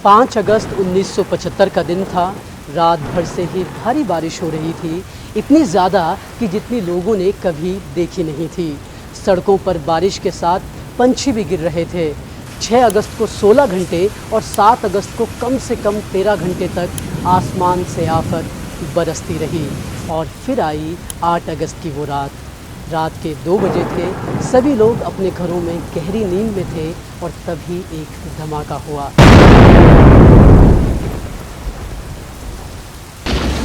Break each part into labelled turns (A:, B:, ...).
A: 5 अगस्त 1975 का दिन था। रात भर से ही भारी बारिश हो रही थी, इतनी ज़्यादा कि जितनी लोगों ने कभी देखी नहीं थी। सड़कों पर बारिश के साथ पंछी भी गिर रहे थे। 6 अगस्त को 16 घंटे और 7 अगस्त को कम से कम 13 घंटे तक आसमान से आफत बरसती रही और फिर आई 8 अगस्त की वो रात। रात के 2 बजे थे, सभी लोग अपने घरों में गहरी नींद में थे और तभी एक धमाका हुआ।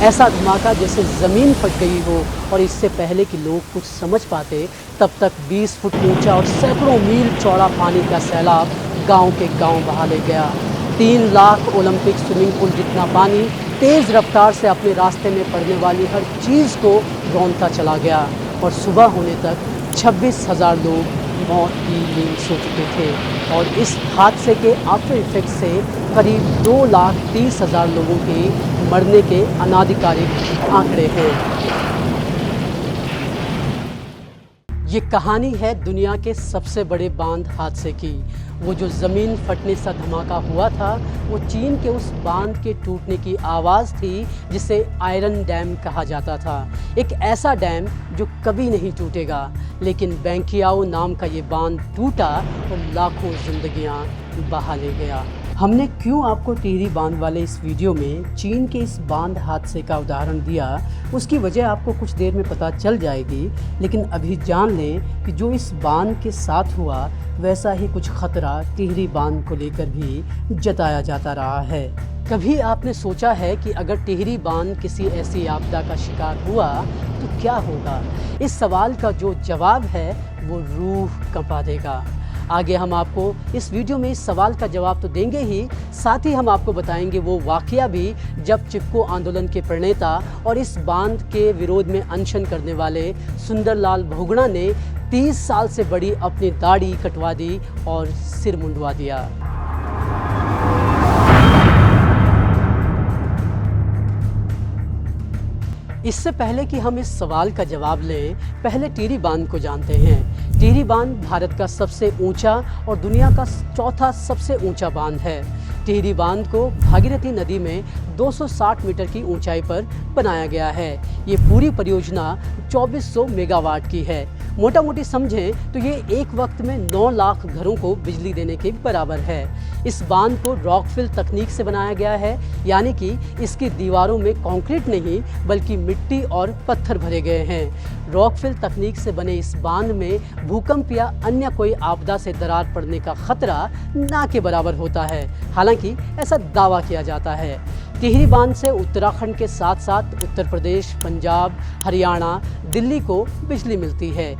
A: ऐसा धमाका जैसे ज़मीन फट गई हो, और इससे पहले कि लोग कुछ समझ पाते तब तक 20 फुट ऊंचा और सैकड़ों मील चौड़ा पानी का सैलाब गांव के गांव बहा ले गया। 3 लाख ओलंपिक स्विमिंग पूल जितना पानी तेज़ रफ्तार से अपने रास्ते में पड़ने वाली हर चीज़ को रौंदता चला गया और सुबह होने तक 26,000 लोग मौत की नींद सो चुके थे। और इस हादसे के आफ्टर इफेक्ट से करीब 2,30,000 लोगों के मरने के अनाधिकारिक आंकड़े हैं। ये कहानी है दुनिया के सबसे बड़े बांध हादसे की। वो जो ज़मीन फटने सा धमाका हुआ था, वो चीन के उस बांध के टूटने की आवाज़ थी जिसे आयरन डैम कहा जाता था। एक ऐसा डैम जो कभी नहीं टूटेगा, लेकिन बैंकियाओ नाम का ये बांध टूटा और लाखों जिंदगियां बहा ले गया। हमने क्यों आपको टिहरी बांध वाले इस वीडियो में चीन के इस बांध हादसे का उदाहरण दिया, उसकी वजह आपको कुछ देर में पता चल जाएगी। लेकिन अभी जान लें कि जो इस बांध के साथ हुआ, वैसा ही कुछ खतरा टिहरी बांध को लेकर भी जताया जाता रहा है। कभी आपने सोचा है कि अगर टिहरी बांध किसी ऐसी आपदा का शिकार हुआ तो क्या होगा? इस सवाल का जो जवाब है वो रूह कंपा देगा। आगे हम आपको इस वीडियो में इस सवाल का जवाब तो देंगे ही, साथ ही हम आपको बताएंगे वो वाकया भी जब चिपको आंदोलन के प्रणेता और इस बांध के विरोध में अनशन करने वाले सुंदरलाल बहुगुणा ने 30 साल से बड़ी अपनी दाढ़ी कटवा दी और सिर मुंडवा दिया। इससे पहले कि हम इस सवाल का जवाब लें, पहले टिहरी बांध को जानते हैं। टिहरी बांध भारत का सबसे ऊंचा और दुनिया का चौथा सबसे ऊंचा बांध है। टिहरी बांध को भागीरथी नदी में 260 मीटर की ऊंचाई पर बनाया गया है। ये पूरी परियोजना 2400 मेगावाट की है। मोटा मोटी समझें तो ये एक वक्त में 9 लाख घरों को बिजली देने के बराबर है। इस बांध को रॉकफिल तकनीक से बनाया गया है, यानी कि इसकी दीवारों में कंक्रीट नहीं बल्कि मिट्टी और पत्थर भरे गए हैं। रॉकफिल तकनीक से बने इस बांध में भूकंप या अन्य कोई आपदा से दरार पड़ने का खतरा ना के बराबर होता है, हालांकि ऐसा दावा किया जाता है। टिहरी बांध से उत्तराखंड के साथ साथ उत्तर प्रदेश, पंजाब, हरियाणा, दिल्ली को बिजली मिलती है।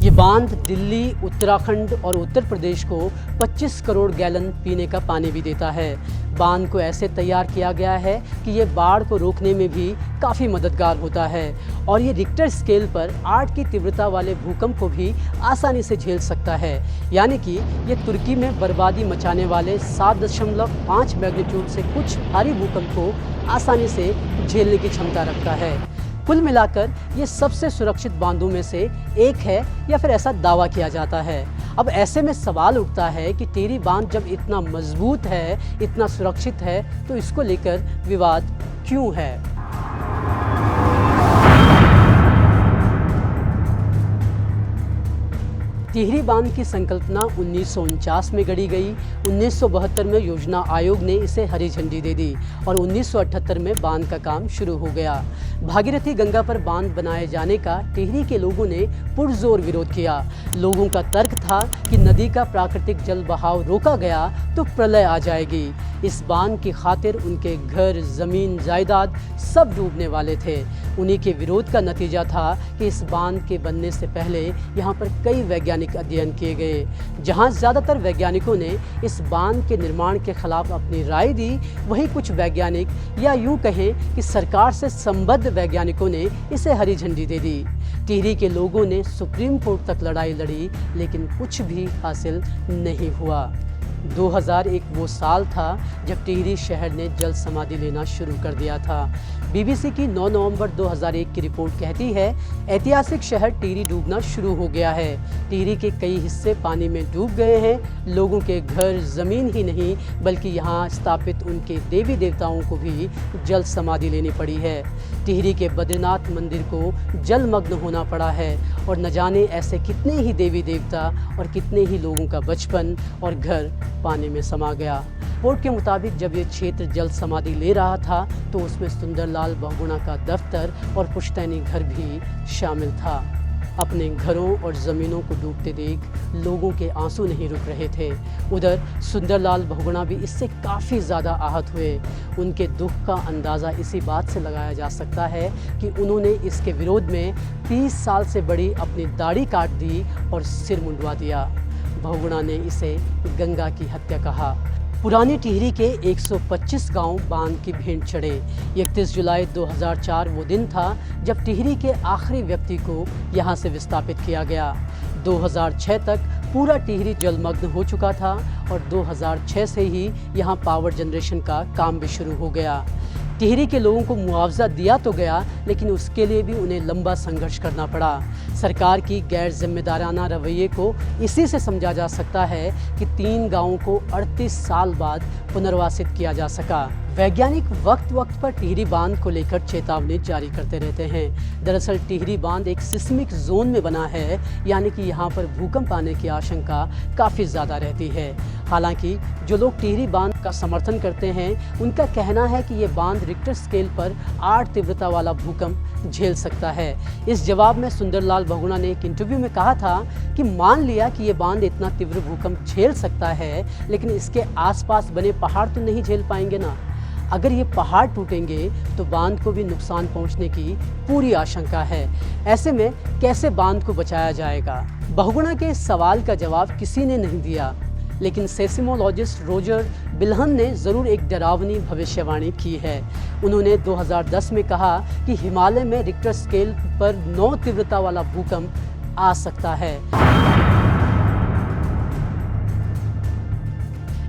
A: ये बांध दिल्ली, उत्तराखंड और उत्तर प्रदेश को 25 करोड़ गैलन पीने का पानी भी देता है। बांध को ऐसे तैयार किया गया है कि ये बाढ़ को रोकने में भी काफ़ी मददगार होता है और ये रिक्टर स्केल पर 8 की तीव्रता वाले भूकंप को भी आसानी से झेल सकता है। यानी कि ये तुर्की में बर्बादी मचाने वाले 7.5 मैग्नीट्यूड से कुछ भारी भूकंप को आसानी से झेलने की क्षमता रखता है। कुल मिलाकर ये सबसे सुरक्षित बांधों में से एक है, या फिर ऐसा दावा किया जाता है। अब ऐसे में सवाल उठता है कि टिहरी बांध जब इतना मजबूत है, इतना सुरक्षित है, तो इसको लेकर विवाद क्यों है? टिहरी बांध की संकल्पना 1949 में गढ़ी गई। 1972 में योजना आयोग ने इसे हरी झंडी दे दी और 1978 में बांध का काम शुरू हो गया। भागीरथी गंगा पर बांध बनाए जाने का टिहरी के लोगों ने पुरजोर विरोध किया। लोगों का तर्क था कि नदी का प्राकृतिक जल बहाव रोका गया तो प्रलय आ जाएगी। इस बांध की खातिर उनके घर, जमीन, जायदाद सब डूबने वाले थे। उन्हीं के विरोध का नतीजा था कि इस बांध के बनने से पहले यहाँ पर कई वैज्ञानिक अध्ययन किए गए, जहाँ ज़्यादातर वैज्ञानिकों ने इस बांध के निर्माण के खिलाफ अपनी राय दी, वही कुछ वैज्ञानिक, या यूँ कहें कि सरकार से संबद्ध वैज्ञानिकों ने इसे हरी झंडी दे दी। टिहरी के लोगों ने सुप्रीम कोर्ट तक लड़ाई लड़ी, लेकिन कुछ भी हासिल नहीं हुआ। 2001 वो साल था जब टिहरी शहर ने जल समाधि लेना शुरू कर दिया था। बीबीसी की 9 नवंबर 2001 की रिपोर्ट कहती है, ऐतिहासिक शहर टिहरी डूबना शुरू हो गया है। टिहरी के कई हिस्से पानी में डूब गए हैं। लोगों के घर, जमीन ही नहीं बल्कि यहाँ स्थापित उनके देवी देवताओं को भी जल समाधि लेनी पड़ी है। टिहरी के बद्रीनाथ मंदिर को जलमग्न होना पड़ा है और न जाने ऐसे कितने ही देवी देवता और कितने ही लोगों का बचपन और घर पानी में समा गया। रिपोर्ट के मुताबिक जब ये क्षेत्र जल समाधि ले रहा था तो उसमें सुंदरलाल बहुगुणा का दफ्तर और पुश्तैनी घर भी शामिल था। अपने घरों और ज़मीनों को डूबते देख लोगों के आंसू नहीं रुक रहे थे। उधर सुंदरलाल बहुगुणा भी इससे काफ़ी ज़्यादा आहत हुए। उनके दुख का अंदाज़ा इसी बात से लगाया जा सकता है कि उन्होंने इसके विरोध में 30 साल से बड़ी अपनी दाढ़ी काट दी और सिर मुंडवा दिया। बहुगुणा ने इसे गंगा की हत्या कहा। पुरानी टिहरी के 125 गांव बांध की भेंट चढ़े। 31 जुलाई 2004 वो दिन था जब टिहरी के आखिरी व्यक्ति को यहां से विस्थापित किया गया। 2006 तक पूरा टिहरी जलमग्न हो चुका था और 2006 से ही यहां पावर जनरेशन का काम भी शुरू हो गया। टिहरी के लोगों को मुआवजा दिया तो गया, लेकिन उसके लिए भी उन्हें लंबा संघर्ष करना पड़ा। सरकार की गैर जिम्मेदाराना रवैये को इसी से समझा जा सकता है कि 3 गांवों को 38 साल बाद पुनर्वासित किया जा सका। वैज्ञानिक वक्त वक्त पर टिहरी बांध को लेकर चेतावनी जारी करते रहते हैं। दरअसल टिहरी बांध एक सिस्मिक जोन में बना है, यानी कि यहाँ पर भूकंप आने की आशंका काफ़ी ज़्यादा रहती है। हालांकि जो लोग टिहरी बांध का समर्थन करते हैं उनका कहना है कि ये बांध रिक्टर स्केल पर 8 तीव्रता वाला भूकंप झेल सकता है। इस जवाब में सुंदरलाल बहुगुणा ने एक इंटरव्यू में कहा था कि मान लिया कि ये बांध इतना तीव्र भूकंप झेल सकता है, लेकिन इसके आसपास बने पहाड़ तो नहीं झेल पाएंगे ना। अगर ये पहाड़ टूटेंगे तो बांध को भी नुकसान पहुंचने की पूरी आशंका है। ऐसे में कैसे बांध को बचाया जाएगा? बहुगुणा के इस सवाल का जवाब किसी ने नहीं दिया, लेकिन सेस्मोलॉजिस्ट रोजर बिल्हन ने ज़रूर एक डरावनी भविष्यवाणी की है। उन्होंने 2010 में कहा कि हिमालय में रिक्टर स्केल पर 9 तीव्रता वाला भूकंप आ सकता है।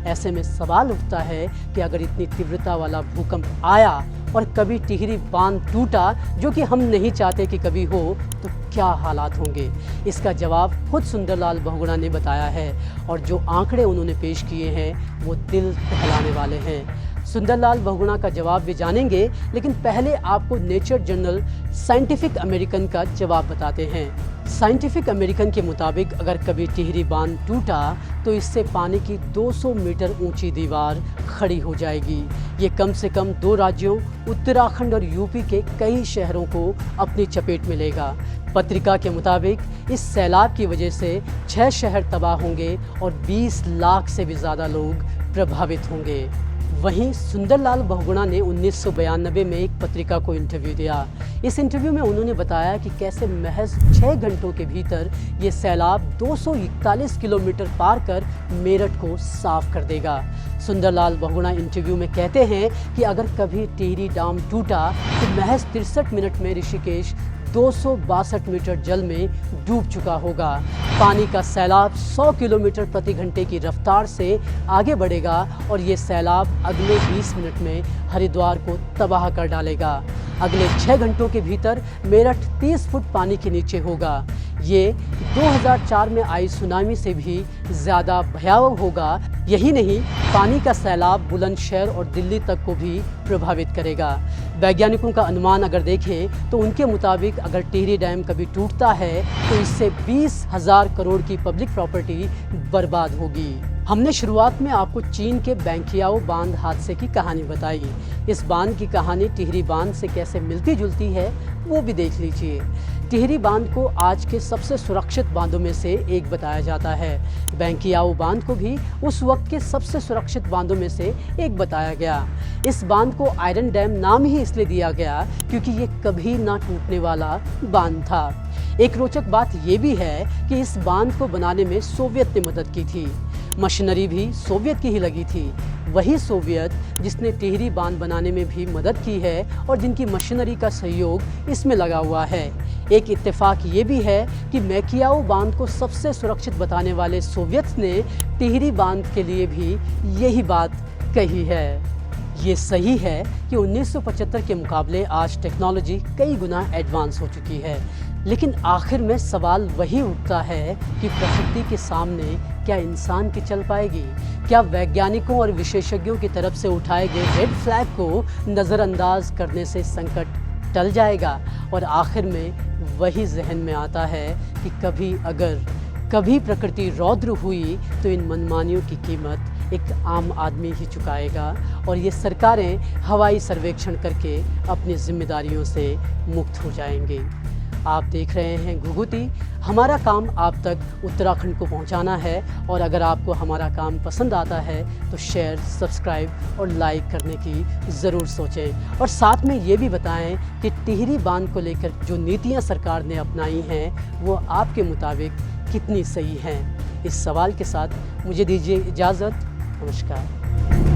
A: ऐसे में सवाल उठता है कि अगर इतनी तीव्रता वाला भूकंप आया और कभी टिहरी बांध टूटा, जो कि हम नहीं चाहते कि कभी हो, तो क्या हालात होंगे? इसका जवाब खुद सुंदरलाल बहुगुणा ने बताया है और जो आंकड़े उन्होंने पेश किए हैं वो दिल दहलाने वाले हैं। सुंदरलाल बहुगुणा का जवाब भी जानेंगे, लेकिन पहले आपको नेचर जर्नल साइंटिफिक अमेरिकन का जवाब बताते हैं। साइंटिफिक अमेरिकन के मुताबिक अगर कभी टिहरी बांध टूटा तो इससे पानी की 200 मीटर ऊंची दीवार खड़ी हो जाएगी। ये कम से कम 2 राज्यों उत्तराखंड और यूपी के कई शहरों को अपनी चपेट में लेगा। पत्रिका के मुताबिक इस सैलाब की वजह से 6 शहर तबाह होंगे और 20 लाख से भी ज़्यादा लोग प्रभावित होंगे। वहीं सुंदरलाल बहुगुणा ने 1992 में एक पत्रिका को इंटरव्यू दिया। इस इंटरव्यू में उन्होंने बताया कि कैसे महज 6 घंटों के भीतर ये सैलाब 241 किलोमीटर पार कर मेरठ को साफ कर देगा। सुंदरलाल बहुगुणा इंटरव्यू में कहते हैं कि अगर कभी टिहरी डैम टूटा तो महज 63 मिनट में ऋषिकेश 262 मीटर जल में डूब चुका होगा। पानी का सैलाब 100 किलोमीटर प्रति घंटे की रफ्तार से आगे बढ़ेगा और ये सैलाब अगले 20 मिनट में हरिद्वार को तबाह कर डालेगा। अगले 6 घंटों के भीतर मेरठ 30 फुट पानी के नीचे होगा। ये 2004 में आई सुनामी से भी ज़्यादा भयावह होगा। यही नहीं, पानी का सैलाब बुलंदशहर और दिल्ली तक को भी प्रभावित करेगा। वैज्ञानिकों का अनुमान अगर देखें तो उनके मुताबिक अगर टिहरी डैम कभी टूटता है तो इससे 20,000 करोड़ की पब्लिक प्रॉपर्टी बर्बाद होगी। हमने शुरुआत में आपको चीन के बैंकियाओ बांध हादसे की कहानी बताई। इस बांध की कहानी टिहरी बांध से कैसे मिलती जुलती है वो भी देख लीजिए। टिहरी बांध को आज के सबसे सुरक्षित बांधों में से एक बताया जाता है। बैंकियाओ बांध को भी उस वक्त के सबसे सुरक्षित बांधों में से एक बताया गया। इस बांध को आयरन डैम नाम ही इसलिए दिया गया क्योंकि ये कभी ना टूटने वाला बांध था। एक रोचक बात ये भी है कि इस बांध को बनाने में सोवियत ने मदद की थी। मशीनरी भी सोवियत की ही लगी थी। वही सोवियत जिसने टिहरी बांध बनाने में भी मदद की है और जिनकी मशीनरी का सहयोग इसमें लगा हुआ है। एक इत्तेफाक ये भी है कि मैकियाओ बांध को सबसे सुरक्षित बताने वाले सोवियत ने टिहरी बांध के लिए भी यही बात कही है। ये सही है कि 1975 के मुकाबले आज टेक्नोलॉजी कई गुना एडवांस हो चुकी है, लेकिन आखिर में सवाल वही उठता है कि प्रकृति के सामने क्या इंसान की चल पाएगी? क्या वैज्ञानिकों और विशेषज्ञों की तरफ से उठाए गए रेड फ्लैग को नज़रअंदाज करने से संकट टल जाएगा? और आखिर में वही जहन में आता है कि कभी प्रकृति रौद्र हुई तो इन मनमानियों की कीमत एक आम आदमी ही चुकाएगा और ये सरकारें हवाई सर्वेक्षण करके अपनी जिम्मेदारियों से मुक्त हो जाएंगे। आप देख रहे हैं घुघुती। हमारा काम आप तक उत्तराखंड को पहुंचाना है और अगर आपको हमारा काम पसंद आता है तो शेयर, सब्सक्राइब और लाइक करने की ज़रूर सोचें और साथ में ये भी बताएं कि टिहरी बांध को लेकर जो नीतियां सरकार ने अपनाई हैं वो आपके मुताबिक कितनी सही हैं। इस सवाल के साथ मुझे दीजिए इजाज़त। नमस्कार।